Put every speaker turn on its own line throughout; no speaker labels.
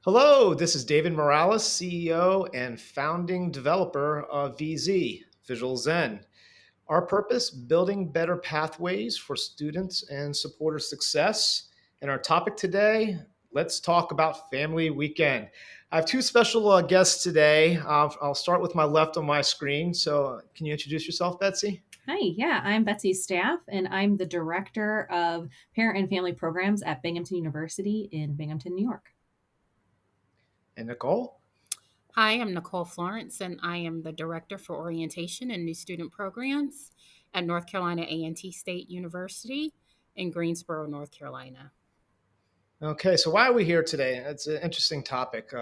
Hello, this is David Morales, CEO and founding developer of VZ, Visual Zen. Our purpose, building better pathways for students and supporter success. And our topic today, let's talk about Family Weekend. I have two special guests today. I'll start with my left on my screen. So can you introduce yourself, Betsy?
Hi, yeah, I'm Betsy's staff, and I'm the director of parent and family programs at Binghamton University in Binghamton, New York.
And Nichole?
Hi, I'm Nichole Florence, and I am the Director for Orientation and New Student Programs at North Carolina A&T State University in Greensboro, North Carolina.
Okay, so why are we here today? It's an interesting topic.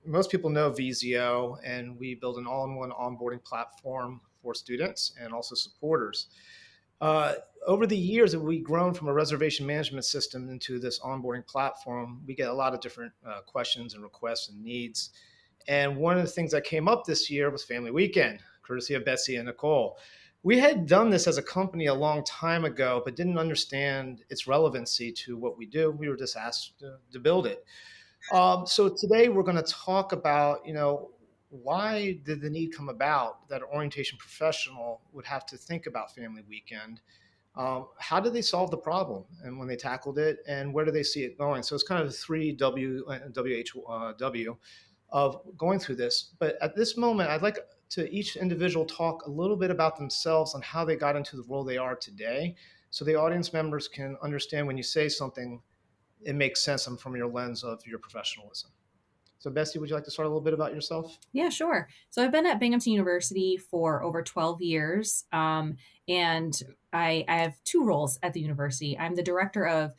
Most people know VZO, and we build an all-in-one onboarding platform for students and also supporters. Uh, Over the years that we've grown from a reservation management system into this onboarding platform, we get a lot of different questions and requests and needs. And one of the things that came up this year was Family Weekend, courtesy of Betsy and Nichole. We had done this as a company a long time ago, but didn't understand its relevancy to what we do. We were just asked to build it. So today we're going to talk about, why did the need come about that an orientation professional would have to think about Family Weekend? How did they solve the problem and when they tackled it, and where do they see it going? So it's kind of the three WHW of going through this. But at this moment, I'd like to each individual talk a little bit about themselves and how they got into the role they are today, so the audience members can understand when you say something, it makes sense from your lens of your professionalism. So, Bessie, would you like to start a little bit about yourself?
Yeah, sure. So I've been at Binghamton University for over 12 years, and I have two roles at the university. I'm the director of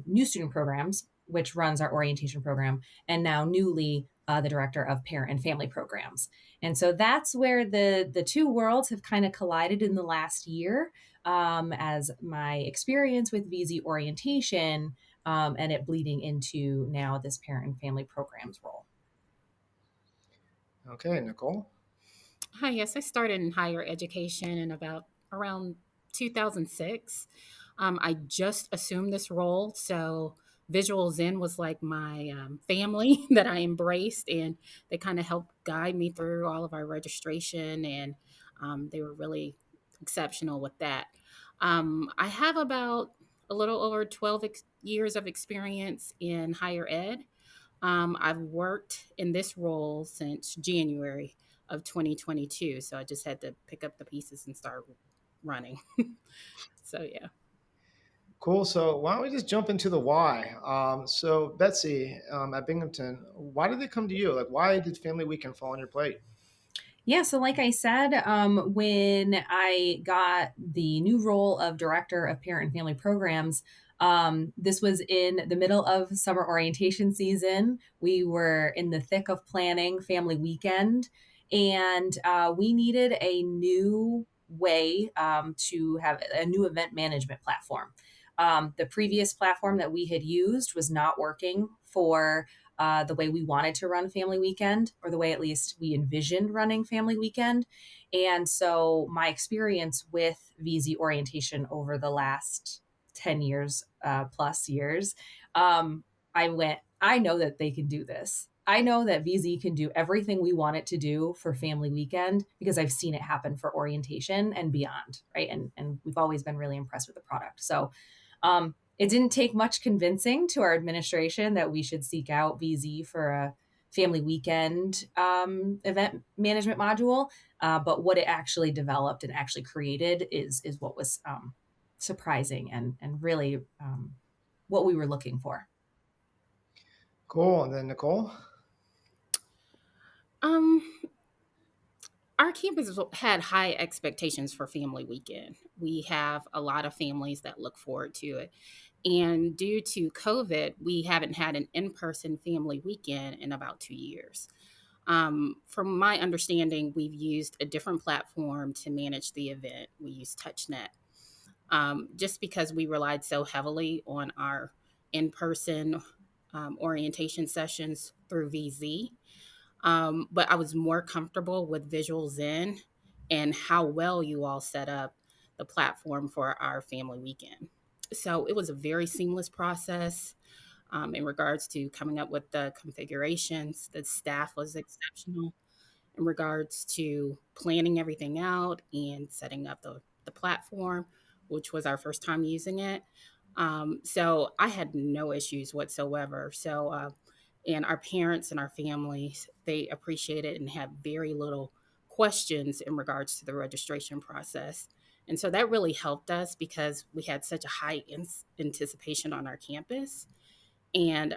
new student programs, which runs our orientation program, and now newly the director of parent and family programs. And so that's where the two worlds have kind of collided in the last year, as my experience with VZ orientation and it bleeding into now this parent and family programs role.
Okay, Nichole.
Hi, yes, I started in higher education in about around 2006. I just assumed this role, so Visual Zen was like my family that I embraced, and they kind of helped guide me through all of our registration, and they were really exceptional with that. I have about a little over 12 years of experience in higher ed. I've worked in this role since January of 2022, so I just had to pick up the pieces and start running. So yeah.
Cool. So, why don't we just jump into the why? So, Betsy, at Binghamton, why did they come to you? Like, why did Family Weekend fall on your plate?
Yeah, so like I said, when I got the new role of director of parent and family programs, this was in the middle of summer orientation season. We were in the thick of planning Family Weekend, and we needed a new way to have a new event management platform. The previous platform that we had used was not working for the way we wanted to run Family Weekend, or the way at least we envisioned running Family Weekend. And so my experience with VZ orientation over the last 10 years, plus years, I know that they can do this. I know that VZ can do everything we want it to do for Family Weekend because I've seen it happen for orientation and beyond, right? And we've always been really impressed with the product. So it didn't take much convincing to our administration that we should seek out VZ for a family weekend event management module. But what it actually developed and actually created is what was surprising and really what we were looking for.
Cool. And then, Nichole?
Um, our campus had high expectations for Family Weekend. We have a lot of families that look forward to it. And due to COVID, we haven't had an in person family weekend in about 2 years. From my understanding, we've used a different platform to manage the event. We use TouchNet, just because we relied so heavily on our in person orientation sessions through VZ. But I was more comfortable with Visual Zen and how well you all set up the platform for our family weekend. So it was a very seamless process. in regards to coming up with the configurations. The staff was exceptional in regards to planning everything out and setting up the platform, which was our first time using it. So I had no issues whatsoever. And our parents and our families, they appreciate it and have very little questions in regards to the registration process. And so that really helped us because we had such a high anticipation on our campus. And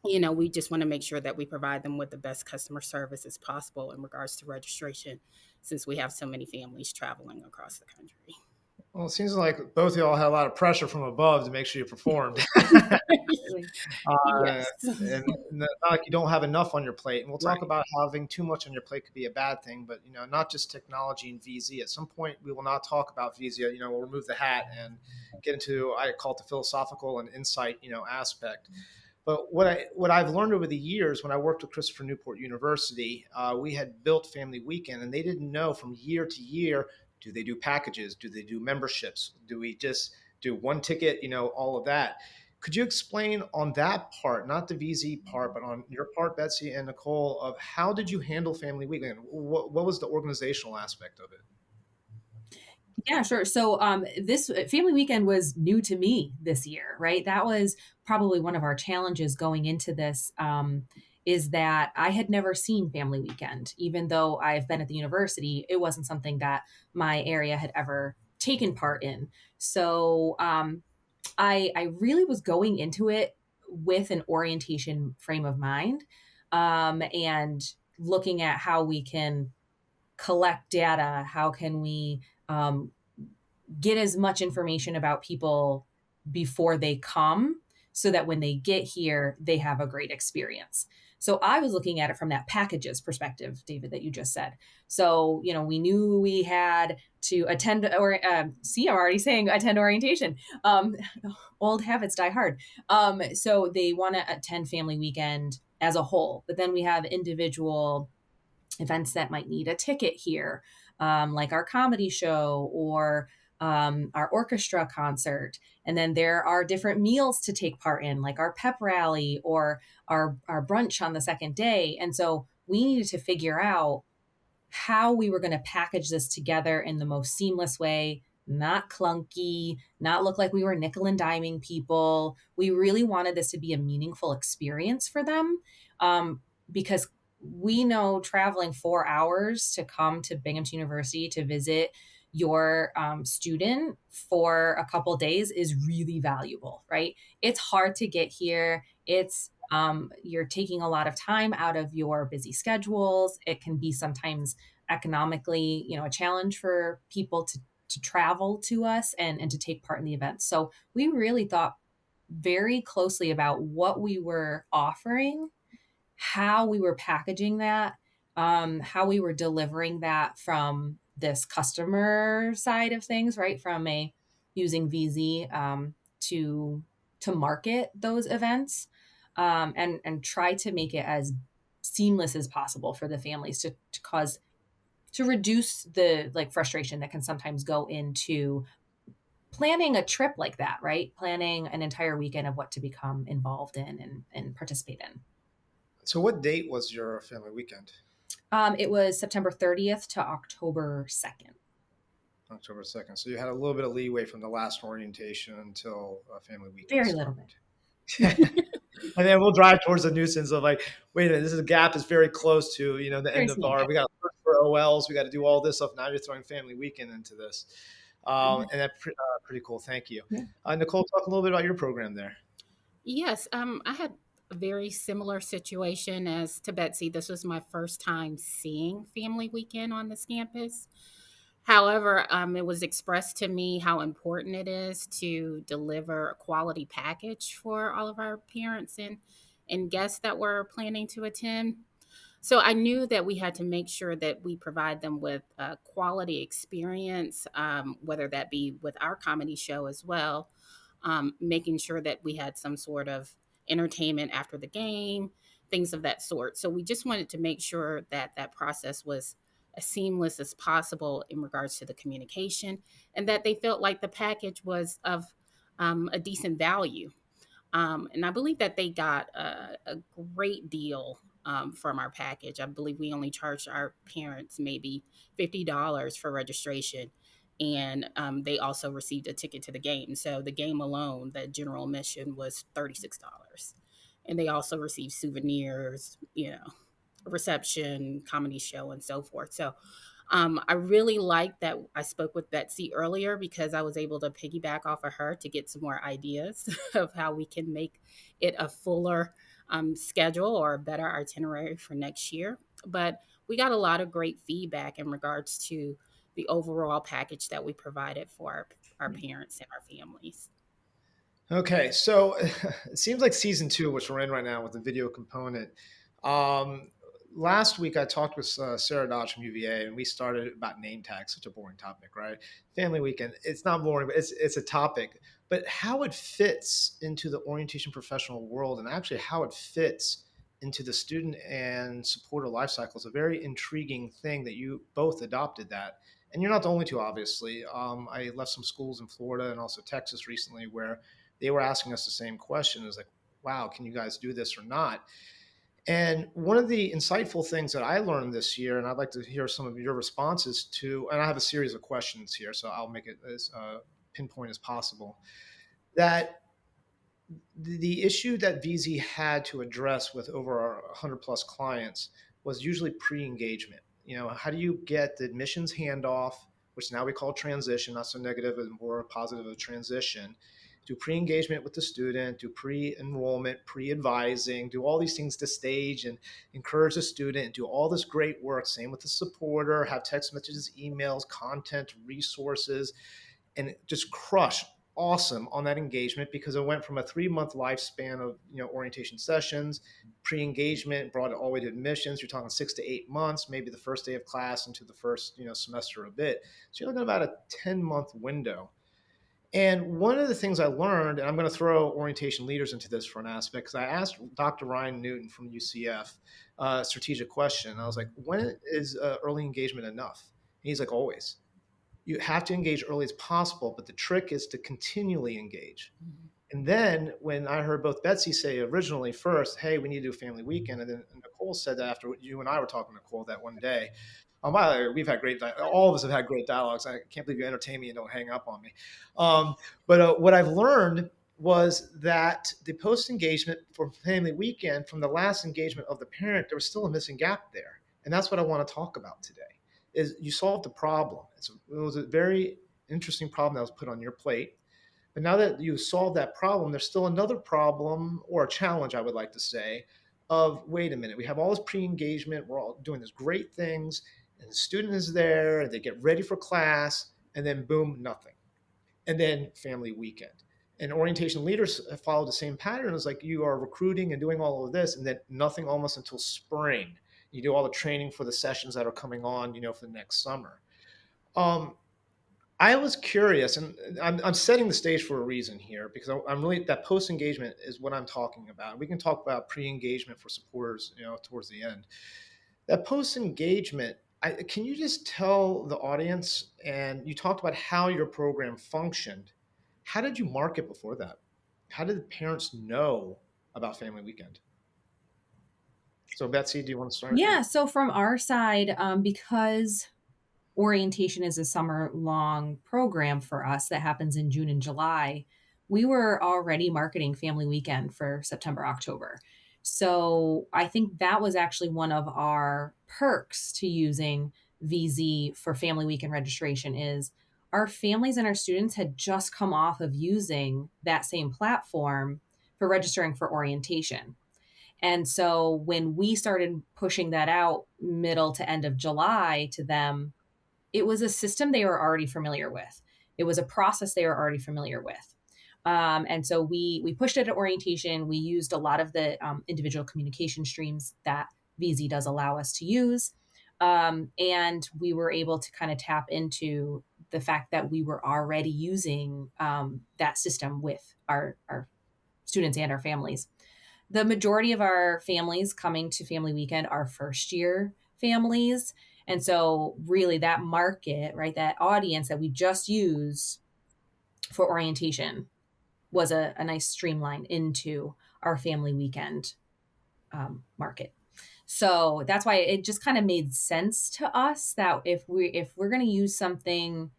we just want to make sure that we provide them with the best customer service as possible in regards to registration, since we have so many families traveling across the country.
Well, it seems like both of y'all had a lot of pressure from above to make sure you performed.
Really.
Uh,
Yes.
and not like you don't have enough on your plate. And we'll talk
Right.
about having too much on your plate could be a bad thing, but not just technology and VZ. At some point, we will not talk about VZ. We'll remove the hat and get into, I call it the philosophical and insight, aspect. But what I've learned over the years when I worked with Christopher Newport University, we had built Family Weekend, and they didn't know from year to year, do they do packages? Do they do memberships? Do we just do one ticket? All of that. Could you explain on that part, not the VZ part, but on your part, Betsy and Nichole, of how did you handle Family Weekend? What was the organizational aspect of it?
Yeah, sure. So, this family weekend was new to me this year, right? That was probably one of our challenges going into this. Is that I had never seen family weekend, even though I've been at the university. It wasn't something that my area had ever taken part in. So, I really was going into it with an orientation frame of mind, and looking at how we can collect data, how can we get as much information about people before they come so that when they get here, they have a great experience. So I was looking at it from that packages perspective, David, that you just said. So, we knew we had to attend or see, I'm already saying attend orientation. Old habits die hard. So they want to attend family weekend as a whole, but then we have individual events that might need a ticket here, like our comedy show or our orchestra concert. And then there are different meals to take part in, like our pep rally or our brunch on the second day. And so we needed to figure out how we were going to package this together in the most seamless way, not clunky, not look like we were nickel and diming people. We really wanted this to be a meaningful experience for them, because we know traveling 4 hours to come to Binghamton University to visit your student for a couple days is really valuable, right? It's hard to get here. You're taking a lot of time out of your busy schedules. It can be sometimes economically, a challenge for people to travel to us and to take part in the event. So we really thought very closely about what we were offering, how we were packaging that, how we were delivering that from this customer side of things, right? From a using VZ to market those events, and try to make it as seamless as possible for the families to reduce the like frustration that can sometimes go into planning a trip like that, right? Planning an entire weekend of what to become involved in and participate in.
So, what date was your Family Weekend?
It was September 30th to October 2nd.
October 2nd. So you had a little bit of leeway from the last orientation until Family Weekend
Very little
started.
bit.
And then we'll drive towards the nuisance of like, wait a minute, this is a gap is very close to, the
Very
end of
small
our,
gap.
we got to search for OLs, we got to do all this stuff. Now you're throwing Family Weekend into this. And that's pretty cool. Thank you.
Yeah.
Nichole, talk a little bit about your program there.
Yes, I had a very similar situation as to Betsy. This was my first time seeing Family Weekend on this campus. However, it was expressed to me how important it is to deliver a quality package for all of our parents and guests that were planning to attend. So I knew that we had to make sure that we provide them with a quality experience, whether that be with our comedy show as well, making sure that we had some sort of entertainment after the game, things of that sort. So we just wanted to make sure that that process was as seamless as possible in regards to the communication and that they felt like the package was of a decent value. And I believe that they got a great deal from our package. I believe we only charged our parents maybe $50 for registration. And they also received a ticket to the game. So the game alone, the general admission was $36. And they also received souvenirs, reception, comedy show, and so forth. So I really like that I spoke with Betsy earlier because I was able to piggyback off of her to get some more ideas of how we can make it a fuller schedule or a better itinerary for next year. But we got a lot of great feedback in regards to the overall package that we provided for our parents and our families.
Okay, so it seems like season two, which we're in right now with the video component. Um, Last week I talked with Sarah Dodge from UVA, and we started about name tags, such a boring topic, right? Family weekend. It's not boring, but it's a topic. But how it fits into the orientation professional world, and actually how it fits into the student and supporter life cycle, is a very intriguing thing that you both adopted that. And you're not the only two, obviously. I left some schools in Florida and also Texas recently where they were asking us the same question. Is like, wow, can you guys do this or not? And one of the insightful things that I learned this year, and I'd like to hear some of your responses to, and I have a series of questions here, so I'll make it as pinpoint as possible, that the issue that VZ had to address with over 100 plus clients was usually pre-engagement. How do you get the admissions handoff, which now we call transition, not so negative and more positive of transition, do pre-engagement with the student, do pre-enrollment, pre-advising, do all these things to stage and encourage the student, do all this great work. Same with the supporter, have text messages, emails, content, resources, and just crush awesome on that engagement because it went from a 3 month lifespan of orientation sessions, pre-engagement, brought it all the way to admissions. You're talking 6 to 8 months, maybe the first day of class into the first semester a bit. So you're looking at about a 10-month window. And one of the things I learned, and I'm going to throw orientation leaders into this for an aspect, because I asked Dr. Ryan Newton from UCF a strategic question. I was like, when is early engagement enough? And he's like, always. You have to engage early as possible, but the trick is to continually engage.
Mhm.
And then when I heard both Betsy say originally first, hey, we need to do a family weekend, and then Nichole said that after you and I were talking to Nichole that one day. By the way, we've had all of us have had great dialogues. I can't believe you entertain me and don't hang up on me. But what I've learned was that the post engagement for family weekend, from the last engagement of the parent, there was still a missing gap there. And that's what I want to talk about today. Is you solved the problem. It was a very interesting problem that was put on your plate. But now that you solved that problem, there's still another problem or a challenge, I would like to say, of wait a minute, we have all this pre-engagement, we're all doing these great things, and the student is there, they get ready for class, and then boom, nothing. And then family weekend. And orientation leaders follow the same pattern. It's like you are recruiting and doing all of this, and then nothing almost until spring. You do all the training for the sessions that are coming on, for the next summer. I was curious, and I'm setting the stage for a reason here because I'm really that post engagement is what I'm talking about. We can talk about pre engagement for supporters, towards the end. That post engagement, can you just tell the audience? And you talked about how your program functioned. How did you market before that? How did the parents know about Family Weekend? So, Betsy, do you want to start?
Yeah. So from our side, because orientation is a summer long program for us that happens in June and July, we were already marketing Family Weekend for September, October. So I think that was actually one of our perks to using VZ for Family Weekend registration is our families and our students had just come off of using that same platform for registering for orientation. And so when we started pushing that out middle to end of July to them, it was a system they were already familiar with. It was a process they were already familiar with. And so we pushed it at orientation. We used a lot of the individual communication streams that VZ does allow us to use. And we were able to kind of tap into the fact that we were already using that system with our students and our families. The majority of our families coming to Family Weekend are first year families. And so, really, that market, right, that audience that we just use for orientation was a nice streamline into our family weekend market. So that's why it just kind of made sense to us that if we're going to use something,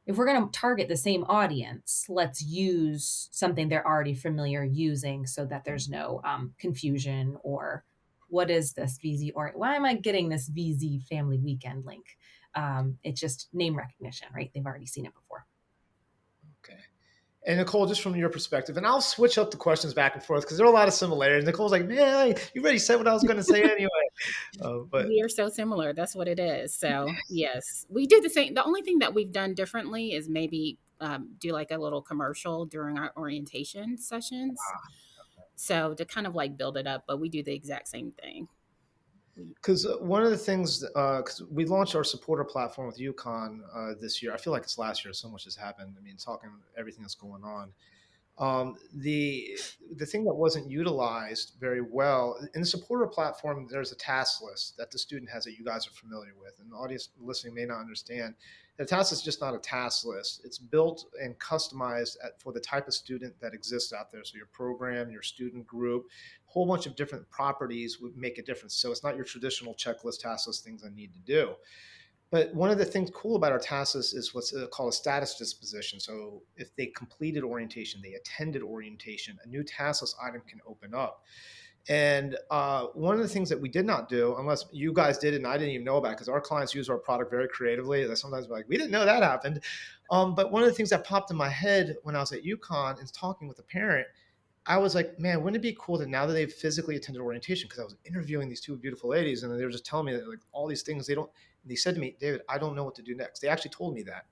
if we're going to target the same audience, let's use something they're already familiar using so that there's no confusion or what is this VZ or why am I getting this VZ family weekend link? It's just name recognition, right? They've already seen it before.
Okay. And Nichole, just from your perspective, and I'll switch up the questions back and forth because there are a lot of similarities. Nicole's like, man, you already said what I was going to say anyway. But
We are so similar. That's what it is. So, yes, we do the same. The only thing that we've done differently is maybe do like a little commercial during our orientation sessions. So, to kind of like build it up, but we do the exact same thing.
because one of the things, because we launched our supporter platform with UConn this year. I feel like it's last year. So much has happened. I mean, talking everything that's going on. The thing that wasn't utilized very well in the supporter platform, there's a task list that the student has that you guys are familiar with, and the audience listening may not understand. The task list is just not a task list. It's built and customized for the type of student that exists out there. So your program, your student group, a whole bunch of different properties would make a difference. So it's not your traditional checklist, task list things I need to do. But one of the things cool about our task list is what's called a status disposition. So if they completed orientation, they attended orientation, a new task list item can open up. And one of the things that we did not do, unless you guys did it and I didn't even know about it, because our clients use our product very creatively. That sometimes we're like, we didn't know that happened. But one of the things that popped in my head when I was at UConn and talking with a parent, I was like, man, wouldn't it be cool that now that they've physically attended orientation, because I was interviewing these two beautiful ladies and they were just telling me that like all these things they said to me, David, I don't know what to do next. They actually told me that.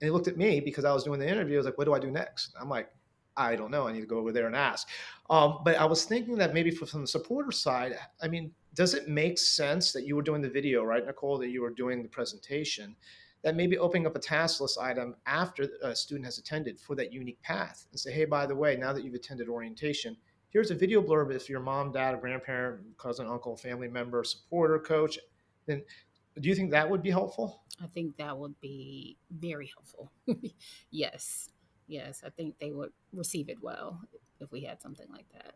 And they looked at me because I was doing the interview. I was like, what do I do next? I'm like, I don't know. I need to go over there and ask. But I was thinking that maybe from the supporter side, I mean, does it make sense that you were doing the video, right, Nichole, that you were doing the presentation, that maybe opening up a task list item after a student has attended for that unique path and say, hey, by the way, now that you've attended orientation, here's a video blurb if your mom, dad, or grandparent, cousin, uncle, family member, supporter, coach, then do you think that would be helpful?
I think that would be very helpful. Yes. Yes. I think they would receive it well if we had something like that.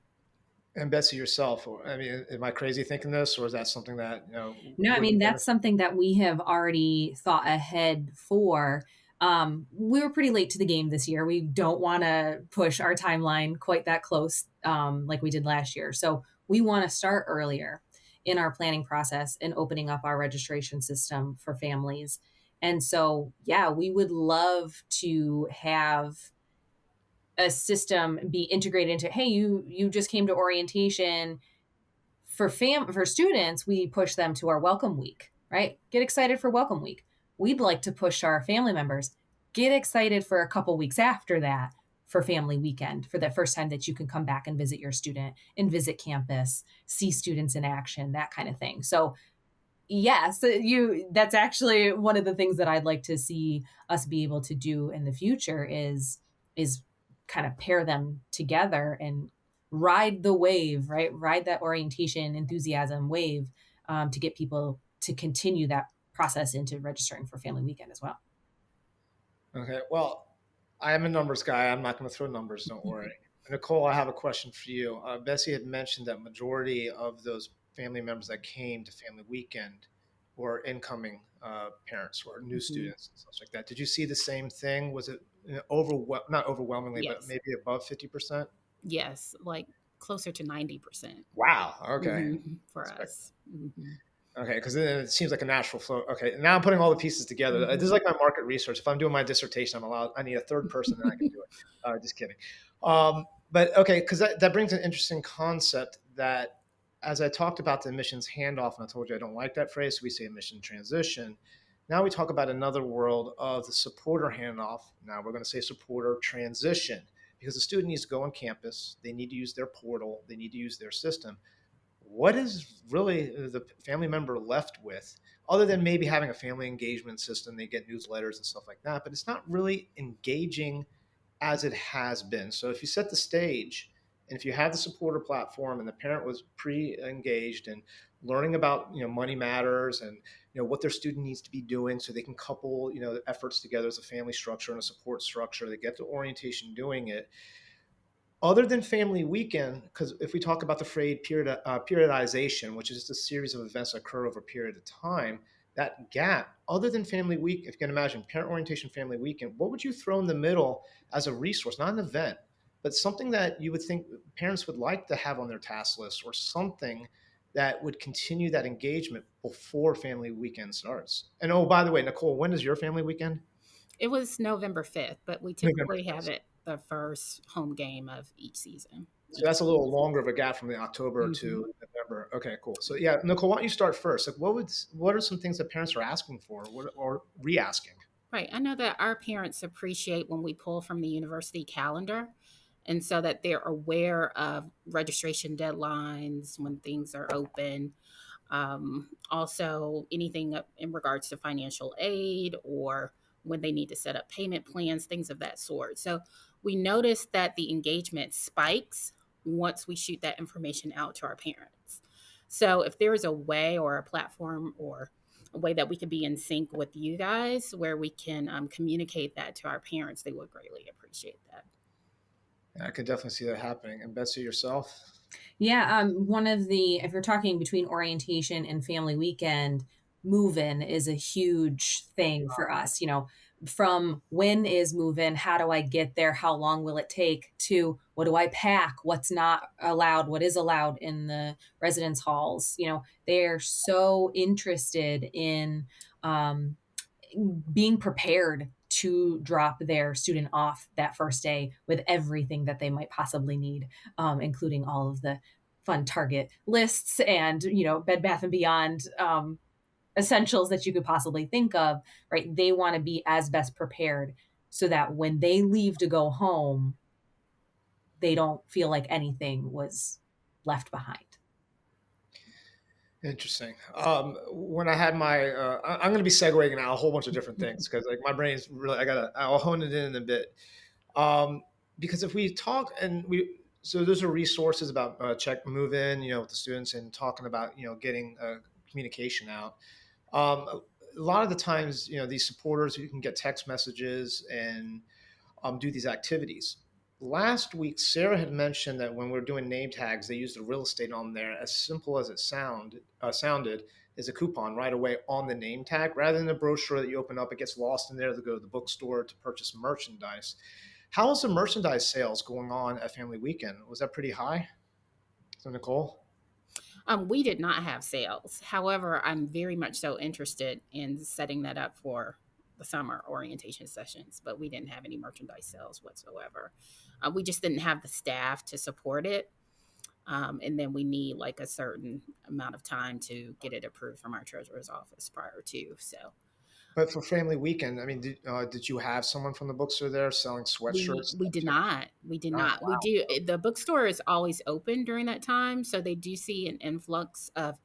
And Betsy, yourself, I mean, am I crazy thinking this, or is that something that
No, I
would
mean, that's
benefit?
something that we have already thought ahead for. We were pretty late to the game this year. We don't want to push our timeline quite that close like we did last year. So we want to start earlier in our planning process and opening up our registration system for families. And so, yeah, we would love to have a system be integrated into, hey, you just came to orientation for students, we push them to our welcome week, right? Get excited for welcome week. We'd like to push our family members, get excited for a couple weeks after that for family weekend, for that first time that you can come back and visit your student and visit campus, see students in action, that kind of thing. So yes, that's actually one of the things that I'd like to see us be able to do in the future is kind of pair them together and ride the wave, right? Ride that orientation enthusiasm wave to get people to continue that process into registering for family weekend as well.
Okay, well, I am a numbers guy. I'm not going to throw numbers. Don't worry. Nichole, I have a question for you. Betsy had mentioned that majority of those family members that came to family weekend were incoming parents or new
Mhm.
students and such like that. Did you see the same thing? Was it not overwhelmingly, but
Yes.
maybe above 50%?
Yes. Like closer to 90%
Wow. Okay.
for us. Hmm.
Okay, because then it seems like a natural flow. Okay, now I'm putting all the pieces together. This is
Hmm.
like my market research. If I'm doing my dissertation, I'm allowed. I need a third person, then I can do it. Just kidding. But okay, because that brings an interesting concept that, as I talked about the emissions handoff, and I told you I don't like that phrase, so we say emission transition. Now we talk about another world of the supporter handoff. Now we're going to say supporter transition because the student needs to go on campus. They need to use their portal. They need to use their system. What is really the family member left with other than maybe having a family engagement system? They get newsletters and stuff like that, but it's not really engaging as it has been. So if you set the stage and if you have the supporter platform and the parent was pre-engaged and learning about money matters and what their student needs to be doing so they can couple the efforts together as a family structure and a support structure, they get to orientation doing it, Other than family weekend, because if we talk about the phrase periodization, which is just a series of events that occur over a period of time, that gap, other than family week, if you can imagine parent orientation, family weekend, what would you throw in the middle as a resource, not an event, but something that you would think parents would like to have on their task list, or something that would continue that engagement before family weekend starts? And oh, by the way, Nichole, when is your family weekend?
It was November 5th, but we
November
typically have
5th.
it the first home game of each season.
So that's a little longer of a gap from the October
Mhm.
to November. Okay, cool. So yeah, Nichole, why don't you start first? Like, what are some things that parents are asking for, or re-asking?
Right. I know that our parents appreciate when we pull from the university calendar, and so that they're aware of registration deadlines when things are open. Also, anything in regards to financial aid or when they need to set up payment plans, things of that sort. So we notice that the engagement spikes once we shoot that information out to our parents. So if there is a way or a platform or a way that we could be in sync with you guys where we can communicate that to our parents, they would greatly appreciate that.
I can definitely see that happening. And Betsy, yourself?
Yeah, one of the if you're talking between orientation and family weekend, move-in is a huge thing for us. From when is move-in, how do I get there, how long will it take, to what do I pack, what's not allowed, what is allowed in the residence halls. They're so interested in um, being prepared to drop their student off that first day with everything that they might possibly need, including all of the fun Target lists and Bed Bath and Beyond essentials that you could possibly think of. Right? They want to be as best prepared so that when they leave to go home, they don't feel like anything was left behind.
Interesting. When I had my, I'm going to be segueing now a whole bunch of different things because like my brain's really, I'll hone it in a bit. Um, because if we talk and so those are resources about check move in, with the students and talking about, getting communication out. A lot of the times, these supporters, you can get text messages and do these activities. Last week, Sarah had mentioned that when we are doing name tags, they used the real estate on there. As simple as it sounded, is a coupon right away on the name tag, rather than a brochure that you open up. It gets lost in there to go to the bookstore to purchase merchandise. How is the merchandise sales going on at Family Weekend? Was that pretty high? So Nichole?
We did not have sales. However, I'm very much so interested in setting that up for the summer orientation sessions, but we didn't have any merchandise sales whatsoever. We just didn't have the staff to support it. And then we need like a certain amount of time to get it approved from our treasurer's office prior to. So
But for Family Weekend, I mean, did you have someone from the bookstore there selling sweatshirts?
we did not. We did
Not
not. We do. The bookstore is always open during that time, so they do see an influx of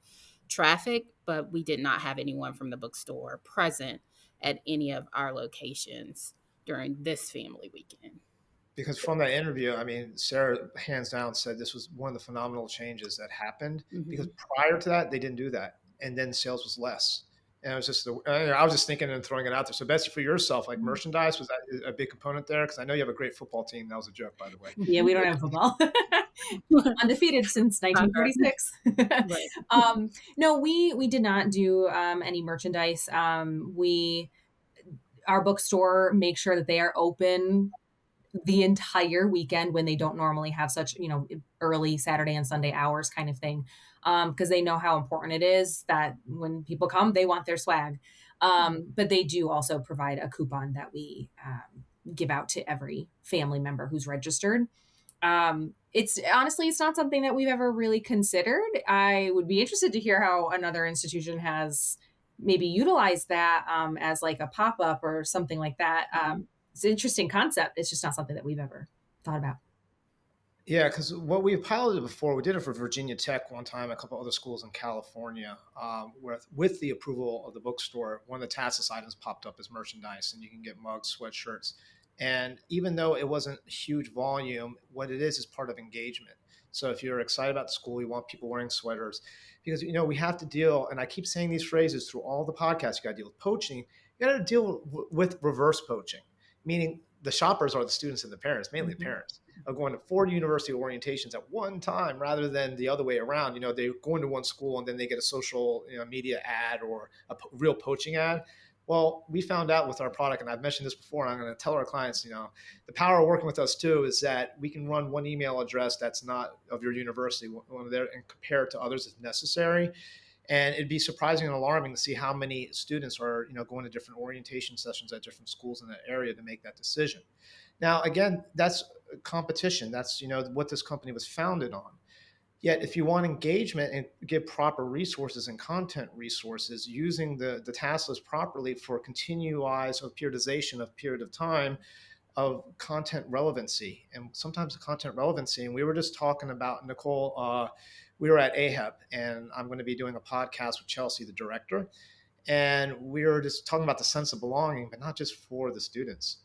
traffic, but we did not have anyone from the bookstore present at any of our locations during this family weekend.
because from that interview, I mean, Sarah hands down said this was one of the phenomenal changes that happened because
Hmm.
prior to that, they didn't do that. And then sales was less. And it was just, I was just thinking and throwing it out there. So, Betsy, for yourself, like merchandise, was that a big component there? Because I know you have a great football team. That was a joke, by the way.
Yeah, we don't have football. Undefeated since
Soccer.
1946.
Right.
No, we did not do any merchandise. We Our bookstore makes sure that they are open the entire weekend when they don't normally have such early Saturday and Sunday hours kind of thing, because they know how important it is that when people come they want their swag. But they do also provide a coupon that we give out to every family member who's registered. It's honestly, it's not something that we've ever really considered. I would be interested to hear how another institution has maybe utilized that as like a pop-up or something like that. It's an interesting concept. It's just not something that we've ever thought about.
Yeah, because what we've piloted before, we did it for Virginia Tech one time, a couple other schools in California, with the approval of the bookstore, one of the task items popped up as merchandise, and you can get mugs, sweatshirts. And even though it wasn't huge volume, what it is part of engagement. So if you're excited about the school, you want people wearing sweaters, because we have to deal, and I keep saying these phrases through all the podcasts. You got to deal with poaching. You got to deal with reverse poaching, meaning the shoppers are the students and the parents, mainly the
Mhm.
parents. of going to 4 university orientations at one time rather than the other way around. They go into one school and then they get a social media ad or a real poaching ad. Well, we found out with our product, and I've mentioned this before, and I'm going to tell our clients, the power of working with us too is that we can run one email address that's not of your university, one there, and compare it to others if necessary. And it'd be surprising and alarming to see how many students are, going to different orientation sessions at different schools in that area to make that decision. Now, again, that's competition. That's, what this company was founded on. Yet, if you want engagement and give proper resources and content resources, using the task list properly for continuous of periodization of period of time of content relevancy, and sometimes the content relevancy. And we were just talking about Nichole. We were at AHEB, and I'm going to be doing a podcast with Chelsea, the director, and we were just talking about the sense of belonging, but not just for the students,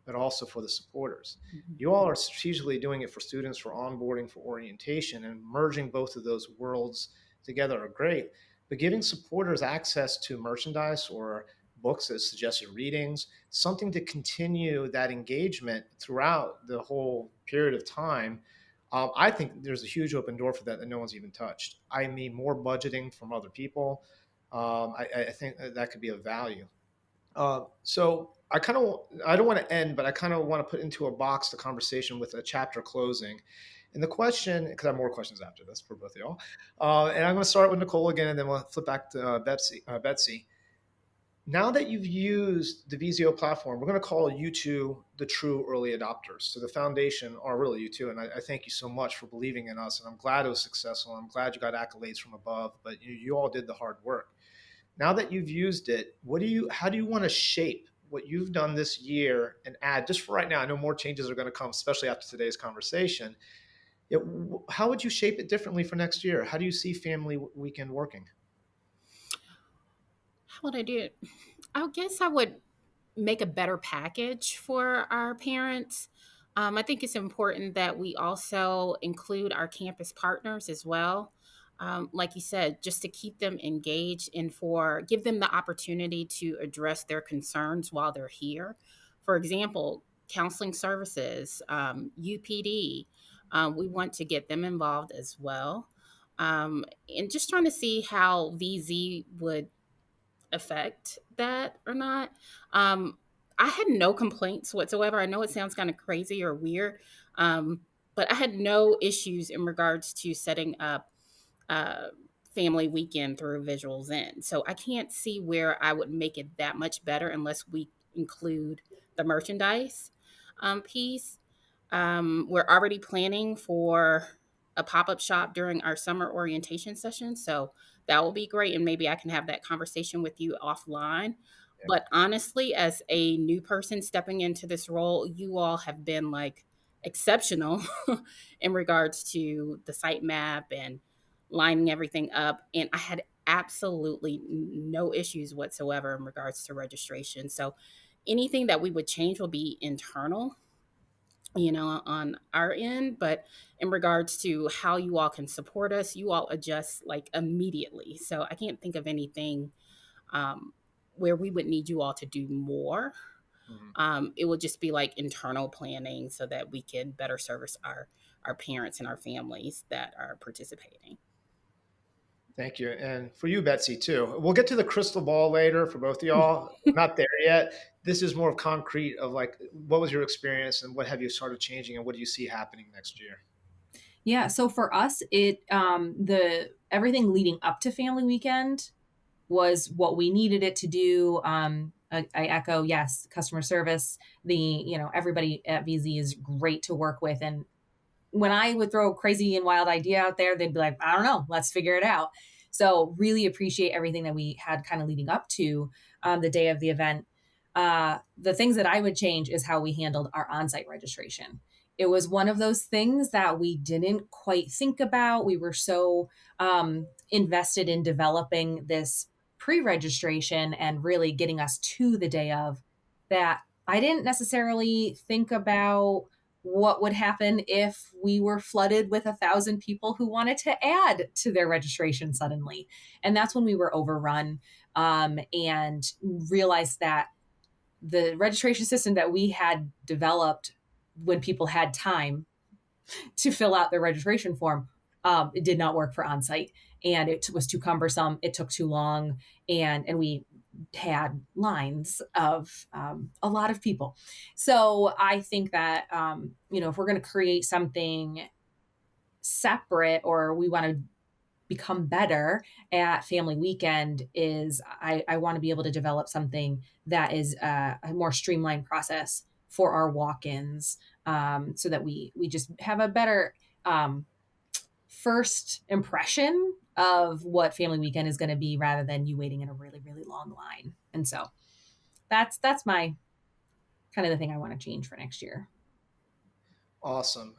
but also for the supporters.
Mhm.
You all are strategically doing it for students, for onboarding, for orientation, and merging both of those worlds together are great. But giving supporters access to merchandise or books as suggested readings, something to continue that engagement throughout the whole period of time. I think there's a huge open door for that no one's even touched. I mean, more budgeting from other people. I think that could be of value. So I don't want to end, but I kind of want to put into a box the conversation with a chapter closing. And the question, because I have more questions after this for both of y'all, and I'm going to start with Nichole again, and then we'll flip back to Betsy. Now that you've used the Visio platform, we're going to call you two the true early adopters. So the foundation are really you two, and I thank you so much for believing in us. And I'm glad it was successful. I'm glad you got accolades from above, but you all did the hard work. Now that you've used it, how do you want to shape what you've done this year and add, just for right now? I know more changes are going to come, especially after today's conversation. How would you shape it differently for next year? How do you see Family Weekend working?
How would I do it? I guess I would make a better package for our parents. I think it's important that we also include our campus partners as well. Like you said, just to keep them engaged and for give them the opportunity to address their concerns while they're here. For example, counseling services, UPD, we want to get them involved as well. And just trying to see how VZ would affect that or not. Um, I had no complaints whatsoever. I know it sounds kind of crazy or weird, but I had no issues in regards to setting up uh, family weekend through Visuals In. So I can't see where I would make it that much better unless we include the merchandise piece. We're already planning for a pop up shop during our summer orientation session. So that will be great. And maybe I can have that conversation with you offline. But honestly, as a new person stepping into this role, you all have been like exceptional in regards to the site map and lining everything up. And I had absolutely no issues whatsoever in regards to registration. So anything that we would change will be internal, on our end. But in regards to how you all can support us, you all adjust like immediately. So I can't think of anything um, where we would need you all to do more.
Mm-hmm.
It will just be like internal planning so that we can better service our parents and our families that are participating.
Thank you. And for you, Betsy, too. We'll get to the crystal ball later for both of y'all. Not there yet. This is more concrete of like, what was your experience and what have you started changing and what do you see happening next year?
Yeah. So for us, the everything leading up to Family Weekend was what we needed it to do. I echo, yes, customer service. Everybody at VZ is great to work with, and when I would throw a crazy and wild idea out there, they'd be like, I don't know, let's figure it out. So really appreciate everything that we had kind of leading up to the day of the event. The things that I would change is how we handled our on-site registration. It was one of those things that we didn't quite think about. We were so invested in developing this pre-registration and really getting us to the day of that I didn't necessarily think about what would happen if we were flooded with 1,000 people who wanted to add to their registration suddenly. And that's when we were overrun and realized that the registration system that we had developed when people had time to fill out their registration form. It did not work for on-site, and it was too cumbersome. It took too long, and we had lines of a lot of people. So I think that if we're going to create something separate, or we want to become better at family weekend, is I want to be able to develop something that is a more streamlined process for our walk-ins, so that we just have a better um, first impression of what family weekend is going to be, rather than you waiting in a really, really long line. And so that's my kind of the thing I want to change for next year.
Awesome.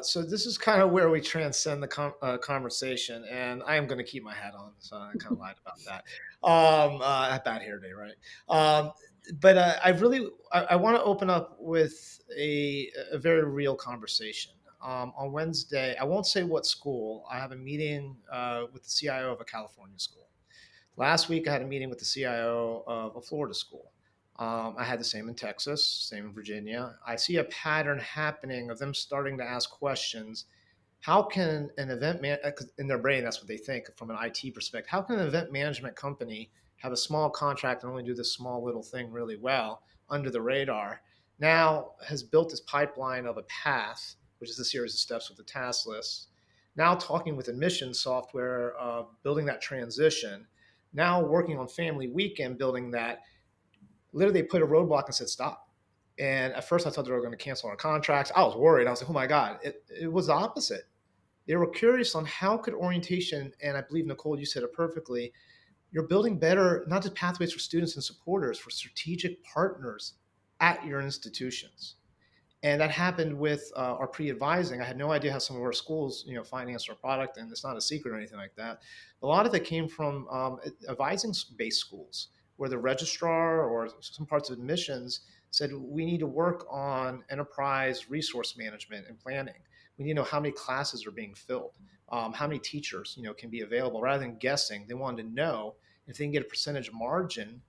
So this is kind of where we transcend the conversation, and I am going to keep my hat on. So I kind of lied about that. I had bad hair day, right? But I want to open up with a very real conversation. On Wednesday, I won't say what school. I have a meeting with the CIO of a California school. Last week, I had a meeting with the CIO of a Florida school. I had the same in Texas, same in Virginia. I see a pattern happening of them starting to ask questions. How can an event man, in their brain, that's what they think from an IT perspective. How can an event management company have a small contract and only do this small little thing really well under the radar? Now has built this pipeline of a path, which is a series of steps with the task list. Now talking with admissions software, building that transition. Now working on family weekend, building that. Literally, they put a roadblock and said stop. And at first, I thought they were going to cancel our contracts. I was worried. I was like, oh my god! It was the opposite. They were curious on how could orientation, and I believe Nichole, you said it perfectly. You're building better, not just pathways for students and supporters, for strategic partners at your institutions. And that happened with our pre-advising. I had no idea how some of our schools, finance our product, and it's not a secret or anything like that. A lot of it came from advising-based schools, where the registrar or some parts of admissions said we need to work on enterprise resource management and planning. We need to know how many classes are being filled, how many teachers can be available. Rather than guessing, they wanted to know if they can get a percentage margin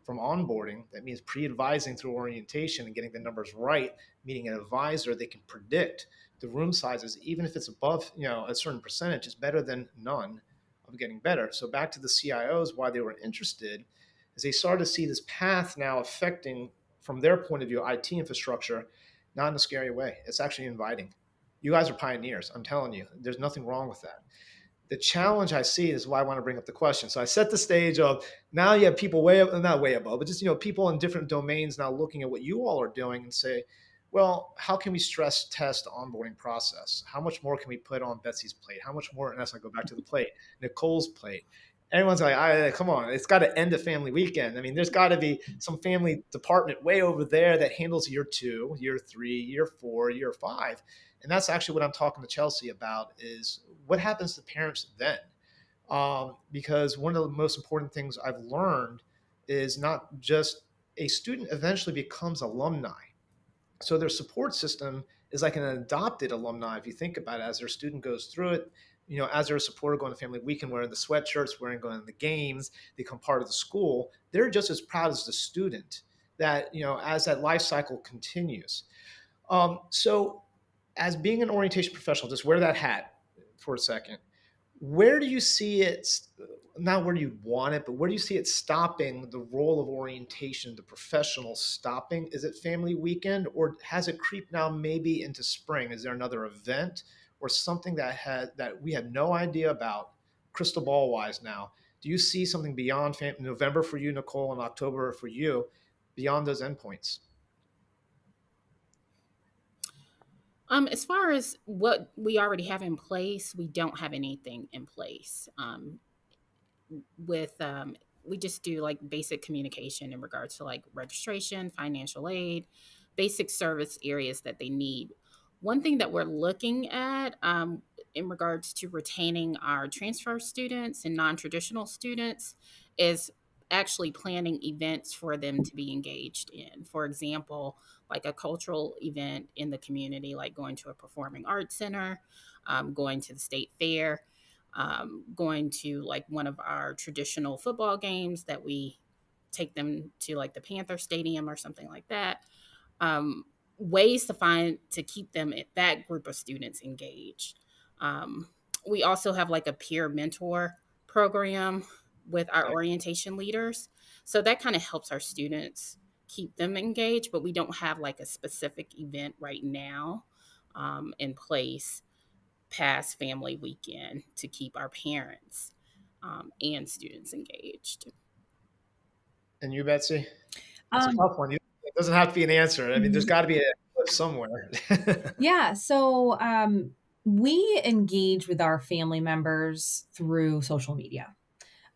from onboarding. That means pre-advising through orientation and getting the numbers right, meaning an advisor, they can predict the room sizes. Even if it's above a certain percentage, is better than none of getting better. So back to the CIOs, why they were interested is they started to see this path now affecting, from their point of view, IT infrastructure, not in a scary way. It's actually inviting. You guys are pioneers. I'm telling you, there's nothing wrong with that. The challenge I see is why I want to bring up the question. So I set the stage of, now you have people not way above, but just people in different domains now looking at what you all are doing and say, well, how can we stress test the onboarding process? How much more can we put on Betsy's plate? How much more? And that's I go back to the plate, Nichole's plate. Everyone's like, come on, it's got to end a family weekend. I mean, there's got to be some family department way over there that handles year 2, year 3, year 4, year 5. And that's actually what I'm talking to Chelsea about, is what happens to parents then? Because one of the most important things I've learned is not just a student eventually becomes alumni. So their support system is like an adopted alumni. If you think about it, as their student goes through it, as they're a supporter going to family weekend, wearing the sweatshirts, going to the games, they become part of the school. They're just as proud as the student that, as that life cycle continues. So as being an orientation professional, just wear that hat for a second. Where do you see it, not where you want it, but where do you see it stopping the role of orientation, the professional stopping? Is it family weekend, or has it creeped now maybe into spring? Is there another event or something that we had no idea about, crystal ball wise now? Do you see something beyond November for you, Nichole, and October for you, beyond those endpoints?
As far as what we already have in place, we don't have anything in place. With We just do like basic communication in regards to like registration, financial aid, basic service areas that they need. One thing that we're looking at in regards to retaining our transfer students and non-traditional students is actually planning events for them to be engaged in. For example, like a cultural event in the community, like going to a performing arts center, going to the state fair, going to like one of our traditional football games that we take them to, like the Panther Stadium or something like that. ways to keep them, that group of students, engaged. Um, we also have like a peer mentor program with our orientation leaders. So that kind of helps our students keep them engaged, but we don't have like a specific event right now in place past family weekend to keep our parents and students engaged.
And you, Betsy? It's a
Um,
tough one. It doesn't have to be an answer. I mean, there's got to be a clip somewhere.
yeah, so we engage with our family members through social media.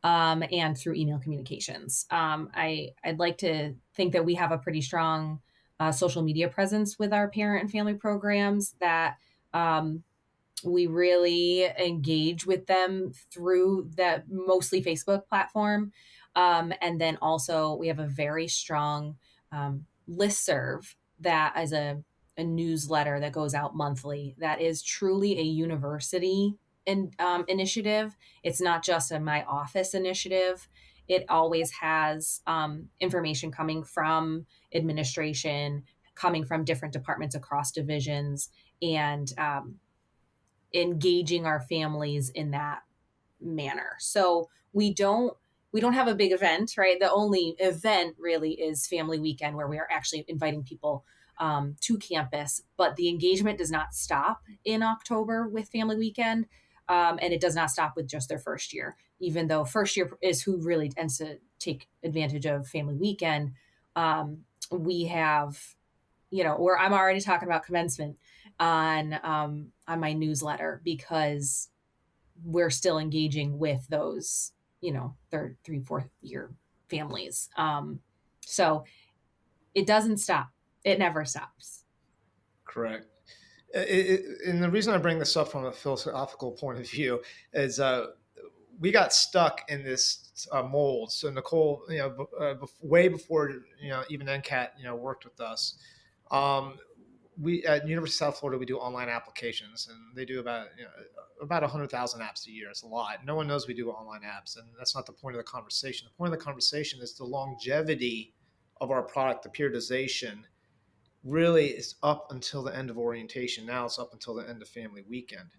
And through email communications. I'd like to think that we have a pretty strong social media presence with our parent and family programs, that um, we really engage with them through that mostly Facebook platform. And then also we have a very strong listserv that is a newsletter that goes out monthly that is truly a university initiative. It's not just a my office initiative. It always has information coming from administration, coming from different departments across divisions, and engaging our families in that manner. So we don't have a big event, right? The only event really is family weekend, where we are actually inviting people to campus. But the engagement does not stop in October with family weekend, and it does not stop with just their first year. Even though first year is who really tends to take advantage of family weekend, we have, where I'm already talking about commencement on my newsletter, because we're still engaging with those, third, 3, 4 year families. So it doesn't stop. It never stops.
Correct. And the reason I bring this up from a philosophical point of view is we got stuck in this mold. So Nichole, way before even NCAT worked with us. We at University of South Florida, we do online applications, and they do about 100,000 apps a year. It's a lot. No one knows we do online apps, and that's not the point of the conversation. The point of the conversation is the longevity of our product, the periodization. Really, is up until the end of orientation. Now it's up until the end of family weekend.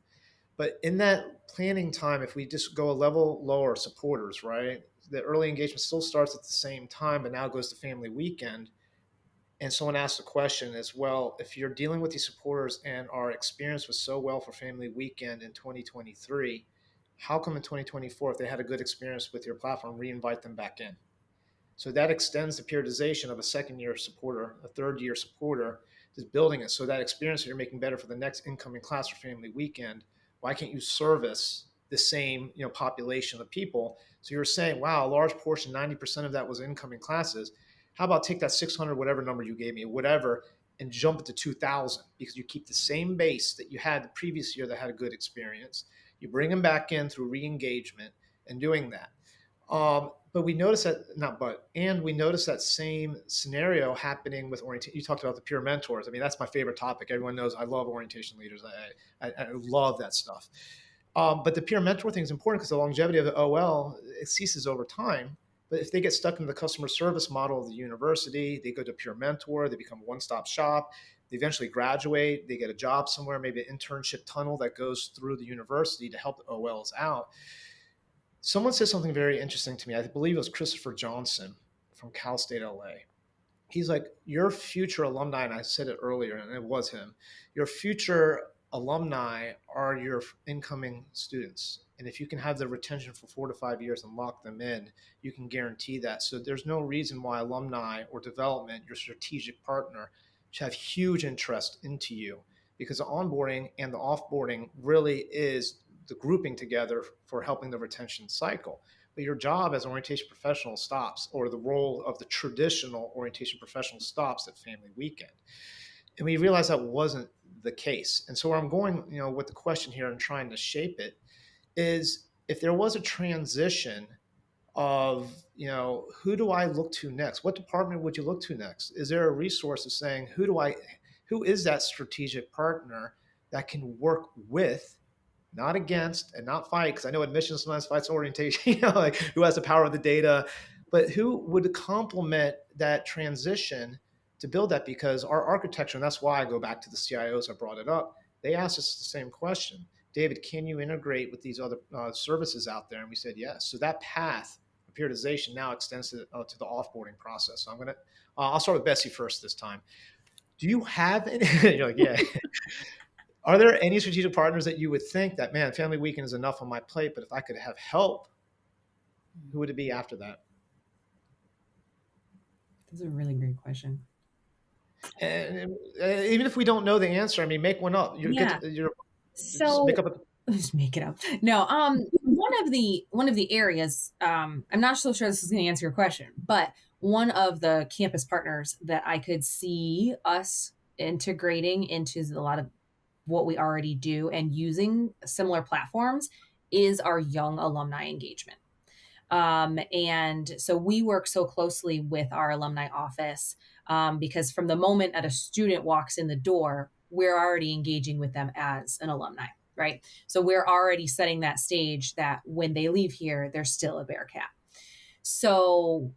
But in that planning time, if we just go a level lower, supporters, right? The early engagement still starts at the same time, but now goes to family weekend. And someone asked the question as well, if you're dealing with these supporters and our experience was so well for family weekend in 2023, how come in 2024, if they had a good experience with your platform, re-invite them back in? So that extends the periodization of a second year supporter, a third year supporter, is building it. So that experience that you're making better for the next incoming class for family weekend, why can't you service the same population of people? So you're saying, wow, a large portion, 90% of that was incoming classes. How about take that 600, whatever number you gave me, whatever, and jump it to 2,000, because you keep the same base that you had the previous year that had a good experience. You bring them back in through re-engagement and doing that. But we noticed that, not but, and we noticed that same scenario happening with orientation. You talked about the peer mentors. I mean, that's my favorite topic. Everyone knows I love orientation leaders. I love that stuff. But the peer mentor thing is important because the longevity of the OL, it ceases over time. But if they get stuck in the customer service model of the university, they go to peer mentor, they become one-stop shop. They eventually graduate, they get a job somewhere, maybe an internship tunnel that goes through the university to help the OLs out. Someone said something very interesting to me. I believe it was Christopher Johnson from Cal State LA. He's like, your future alumni, and I said it earlier, and it was him, your future alumni are your incoming students. And if you can have the retention for 4 to 5 years and lock them in, you can guarantee that. So there's no reason why alumni or development, your strategic partner, should have huge interest into you, because the onboarding and the offboarding really is the grouping together for helping the retention cycle. But your job as an orientation professional stops, or the role of the traditional orientation professional stops at family weekend. And we realized that wasn't the case. And so where I'm going, with the question here and trying to shape it is, if there was a transition of, who do I look to next? What department would you look to next? Is there a resource of saying, who is that strategic partner that can work with, not against, and not fight? Because I know admissions sometimes fights orientation, like who has the power of the data, but who would complement that transition to build that, because our architecture, and that's why I go back to the CIOs, I brought it up, they asked us the same question. David, can you integrate with these other services out there? And we said yes. So that path of periodization now extends to the offboarding process. So I'll start with Betsy first this time. Do you have any? You're like, yeah. Are there any strategic partners that you would think that, man, Family Weekend is enough on my plate, but if I could have help, who would it be after that?
That's a really great question.
And even if we don't know the answer, I mean, make one up.
Yeah.
You're just make
So
up a.
just make it up. No, one of the areas, I'm not so sure this is going to answer your question, but one of the campus partners that I could see us integrating into a lot of what we already do and using similar platforms is our young alumni engagement. And so we work so closely with our alumni office, because from the moment that a student walks in the door, we're already engaging with them as an alumni, right? So we're already setting that stage that when they leave here, they're still a Bearcat. So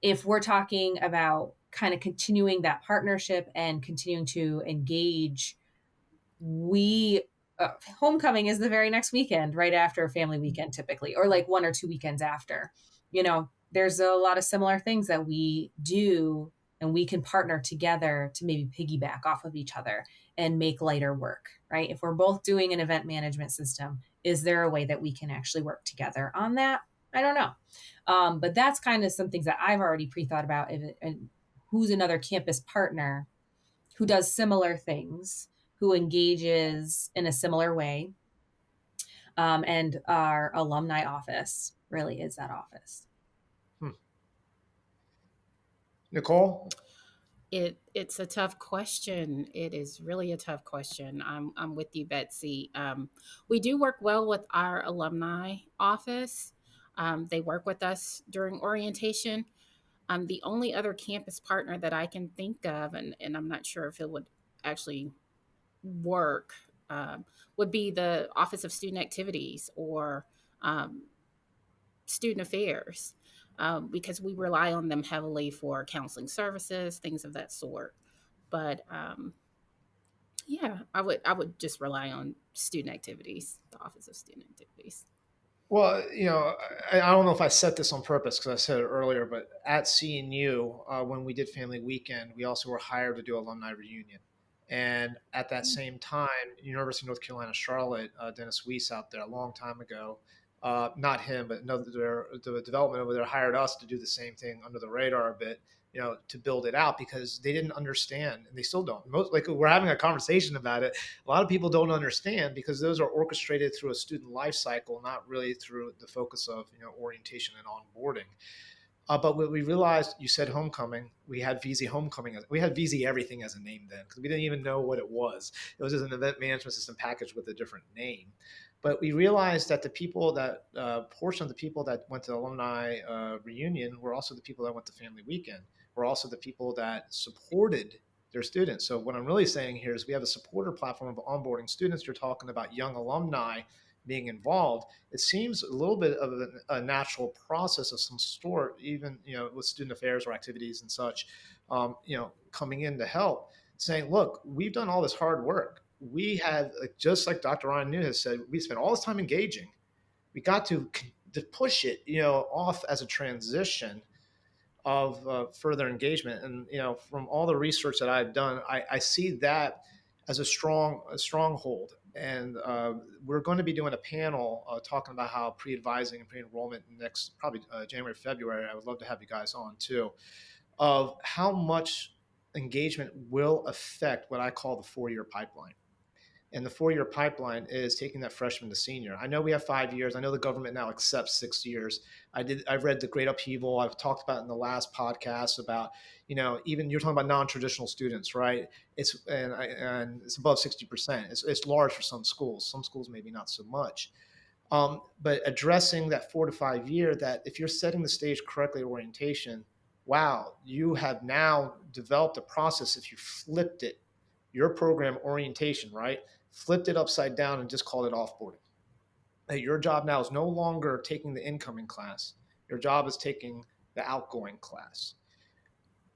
if we're talking about kind of continuing that partnership and continuing to engage, we homecoming is the very next weekend right after Family Weekend typically, or like 1 or 2 weekends after. There's a lot of similar things that we do, and we can partner together to maybe piggyback off of each other and make lighter work, right? If we're both doing an event management system, is there a way that we can actually work together on that? I don't know. But that's kind of some things that I've already pre-thought about. And who's another campus partner who does similar things, who engages in a similar way. And our alumni office really is that office.
Nichole?
It's a tough question. It is really a tough question. I'm with you, Betsy. We do work well with our alumni office. They work with us during orientation. The only other campus partner that I can think of, and I'm not sure if it would actually work, would be the Office of Student Activities or Student Affairs, because we rely on them heavily for counseling services, things of that sort. But yeah, I would just rely on Student Activities, the Office of Student Activities.
Well, I don't know if I set this on purpose because I said it earlier, but at CNU, when we did Family Weekend, we also were hired to do alumni reunion. And at that same time, University of North Carolina, Charlotte, Dennis Weiss out there a long time ago, not him, but another the development over there hired us to do the same thing under the radar a bit, to build it out because they didn't understand, and they still don't. Like we're having a conversation about it. A lot of people don't understand because those are orchestrated through a student life cycle, not really through the focus of orientation and onboarding. But what we realized, you said homecoming, we had VZ homecoming. We had VZ everything as a name then because we didn't even know what it was. It was just an event management system packaged with a different name. But we realized that the people that portion of the people that went to alumni reunion were also the people that went to Family Weekend, were also the people that supported their students. So what I'm really saying here is we have a supporter platform of onboarding students. You're talking about young alumni being involved. It seems a little bit of a natural process of some sort, even with student affairs or activities and such, coming in to help, saying, "Look, we've done all this hard work. We had, just like Dr. Ryan New has said, we spent all this time engaging. We got to push it, off as a transition of further engagement." And from all the research that I've done, I see that as a stronghold. And we're going to be doing a panel talking about how pre-advising and pre-enrollment next probably January, February. I would love to have you guys on too, of how much engagement will affect what I call the 4-year pipeline. And the 4-year pipeline is taking that freshman to senior. I know we have 5 years. I know the government now accepts 6 years. I read The Great Upheaval. I've talked about in the last podcast about, even you're talking about non-traditional students, right? And it's above 60%. It's large for some schools. Some schools maybe not so much. But addressing that 4 to 5 year, that if you're setting the stage correctly at orientation, wow, you have now developed a process. If you flipped it, your program orientation, right? Flipped it upside down and just called it offboarding. Your job now is no longer taking the incoming class. Your job is taking the outgoing class.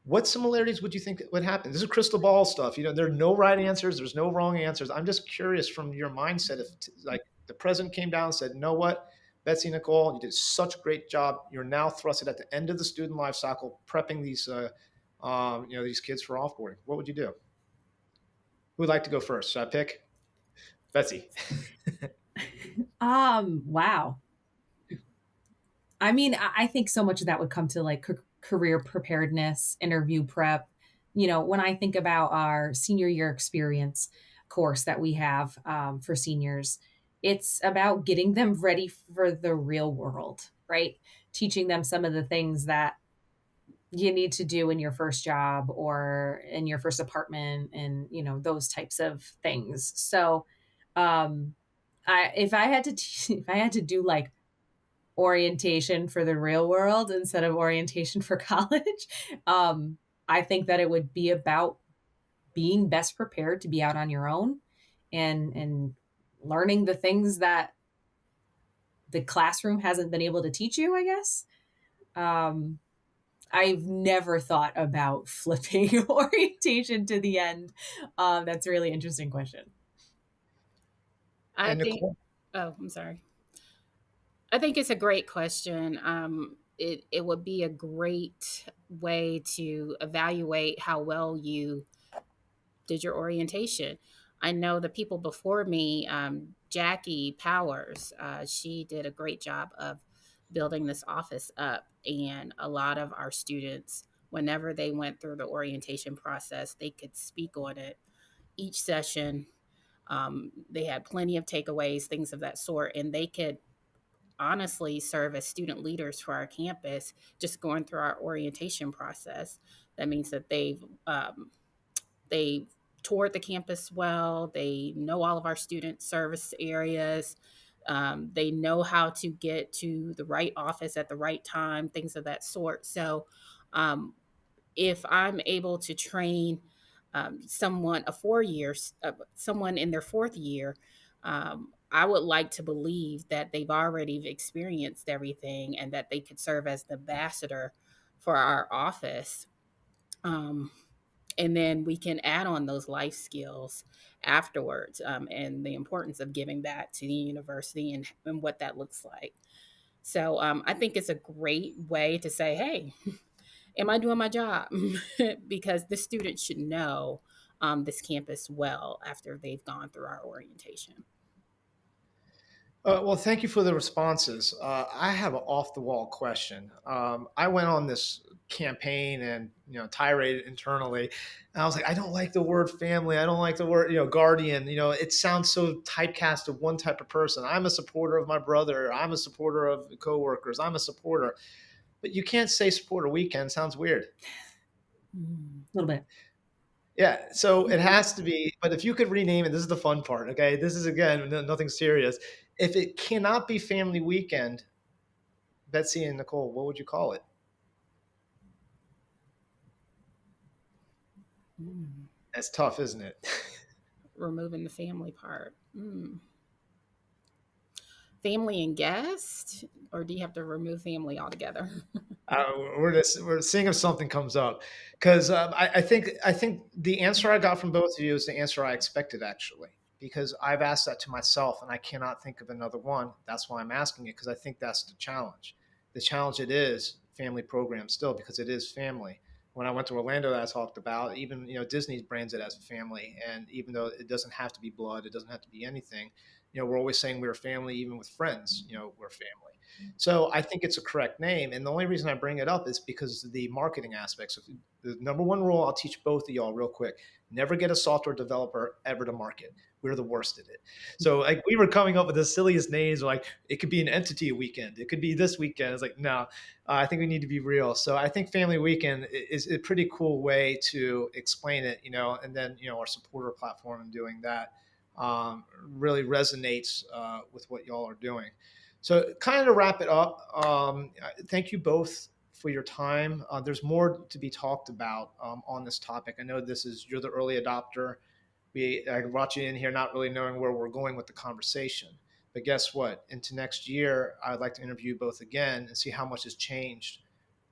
What similarities would you think would happen? This is crystal ball stuff. There are no right answers. There's no wrong answers. I'm just curious from your mindset if like the president came down and said, "You know what, Betsy, Nichole, you did such a great job. You're now thrusted at the end of the student life cycle, prepping these kids for offboarding." What would you do? Who would like to go first? Should I pick? Betsy.
Wow. I mean, I think so much of that would come to like career preparedness, interview prep. When I think about our senior year experience course that we have for seniors, it's about getting them ready for the real world, right? Teaching them some of the things that you need to do in your first job or in your first apartment and, those types of things. So, um, if I had to, if I had to do like orientation for the real world instead of orientation for college. I think that it would be about being best prepared to be out on your own and learning the things that the classroom hasn't been able to teach you, I guess. Um, I've never thought about flipping orientation to the end. That's a really interesting question.
I
And
think,
Nichole,
oh, I'm sorry. I think it's a great question. It would be a great way to evaluate how well you did your orientation. I know the people before me, Jackie Powers, she did a great job of building this office up. And a lot of our students, whenever they went through the orientation process, they could speak on it each session. They had plenty of takeaways, things of that sort, and they could honestly serve as student leaders for our campus just going through our orientation process. That means that they've toured the campus well. They know all of our student service areas. They know how to get to the right office at the right time, things of that sort. So, um, if I'm able to train someone in their fourth year, I would like to believe that they've already experienced everything and that they could serve as the ambassador for our office. Um, and then we can add on those life skills afterwards, and the importance of giving back to the university and what that looks like. So I think it's a great way to say, hey, am I doing my job? Because the students should know this campus well after they've gone through our orientation.
well, thank you for the responses. I have an off the wall question. I went on this campaign and tirade internally, and I was like, I don't like the word family. I don't like the word guardian. It sounds so typecast of one type of person. I'm a supporter of my brother. I'm a supporter of coworkers. I'm a supporter, but you can't say supporter weekend. Sounds weird.
A little bit.
Yeah, so it has to be. But if you could rename it, this is the fun part. Okay, this is again nothing serious. If it cannot be family weekend, Betsy and Nichole, what would you call it?
Mm.
That's tough, isn't it?
Removing the family part. Family and guest, or do you have to remove family altogether?
We're seeing if something comes up because I think the answer I got from both of you is the answer I expected actually because I've asked that to myself and I cannot think of another one. That's why I'm asking it because I think that's the challenge. The challenge it is family program still because it is family. When I went to Orlando, that I talked about, even Disney brands it as a family, and even though it doesn't have to be blood, it doesn't have to be anything. We're always saying we're a family, even with friends. We're family. So I think it's a correct name. And the only reason I bring it up is because of the marketing aspects. The number one rule I'll teach both of y'all real quick: never get a software developer ever to market. We're the worst at it. So like we were coming up with the silliest names, like it could be an entity weekend, it could be this weekend. It's like no, I think we need to be real. So I think Family Weekend is a pretty cool way to explain it, and then our supporter platform and doing that really resonates with what y'all are doing. So, kind of to wrap it up, thank you both for your time. There's more to be talked about on this topic. I know you're the early adopter. I brought you in here not really knowing where we're going with the conversation. But guess what? Into next year, I'd like to interview you both again and see how much has changed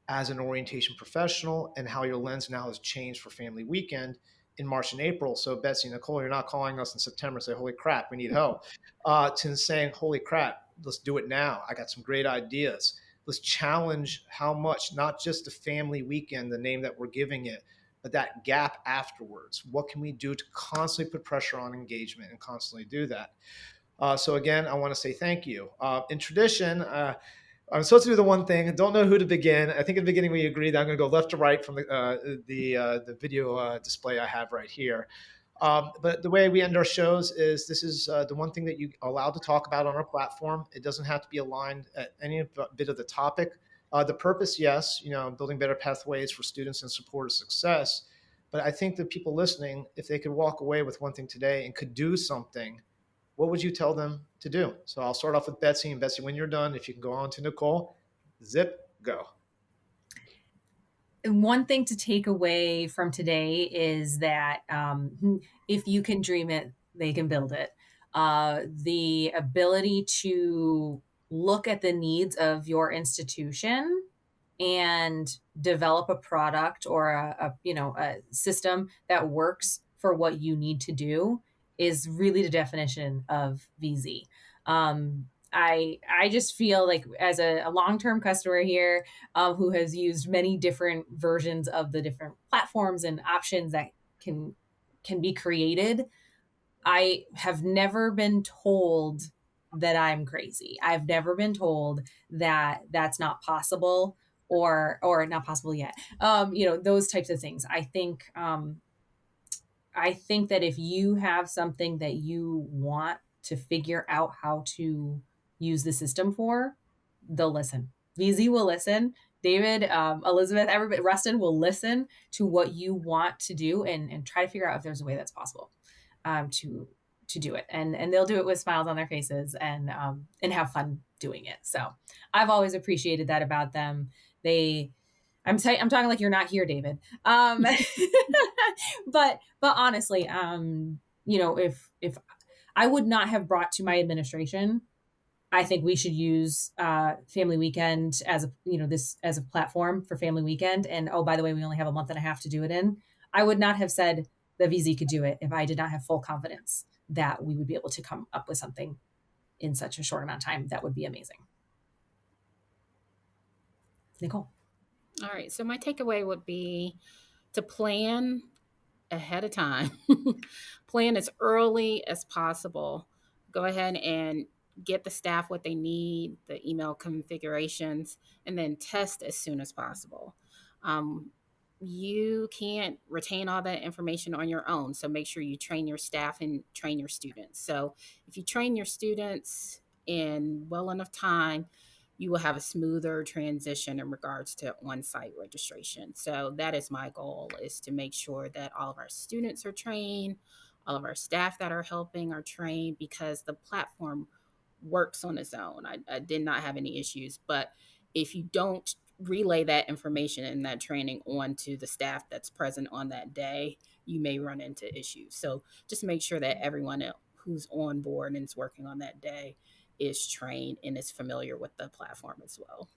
as an orientation professional and how your lens now has changed for family weekend in March and April. So Betsy and Nichole, you're not calling us in September and say, holy crap, we need help. To saying, holy crap, let's do it now. I got some great ideas. Let's challenge how much, not just the family weekend, the name that we're giving it, but that gap afterwards. What can we do to constantly put pressure on engagement and constantly do that? So again, I want to say thank you. In tradition, I'm supposed to do the one thing. I don't know who to begin. I think at the beginning we agreed that I'm going to go left to right from the video display I have right here. But the way we end our shows is this is the one thing that you are allowed to talk about on our platform. It doesn't have to be aligned at any bit of the topic. The purpose, yes, building better pathways for students and supporter success. But I think that people listening, if they could walk away with one thing today and could do something, what would you tell them to do? So I'll start off with Betsy. And Betsy, when you're done, if you can go on to Nichole, zip, go.
One thing to take away from today is that if you can dream it, they can build it. The ability to look at the needs of your institution and develop a product or a system that works for what you need to do is really the definition of VZ. I just feel like as a long-term customer here who has used many different versions of the different platforms and options that can be created, I have never been told that I'm crazy. I've never been told that that's not possible or not possible yet. Those types of things. I think that if you have something that you want to figure out how to use the system for, they'll listen. VZ will listen. David, Elizabeth, everybody, Rustin will listen to what you want to do and try to figure out if there's a way that's possible to do it. And they'll do it with smiles on their faces and have fun doing it. So I've always appreciated that about them. I'm talking like you're not here, David. But honestly, if I would not have brought to my administration, I think we should use Family Weekend as a platform for Family Weekend. And oh, by the way, we only have a month and a half to do it in. I would not have said the VZ could do it if I did not have full confidence that we would be able to come up with something in such a short amount of time that would be amazing. Nichole.
All right. So my takeaway would be to plan ahead of time. Plan as early as possible. Go ahead and get the staff what they need, the email configurations, and then test as soon as possible. You can't retain all that information on your own. So make sure you train your staff and train your students. So if you train your students in well enough time, you will have a smoother transition in regards to on-site registration. So that is my goal, is to make sure that all of our students are trained, all of our staff that are helping are trained, because the platform works on its own. I did not have any issues, but if you don't relay that information and that training onto the staff that's present on that day, you may run into issues. So just make sure that everyone who's on board and is working on that day is trained and is familiar with the platform as well.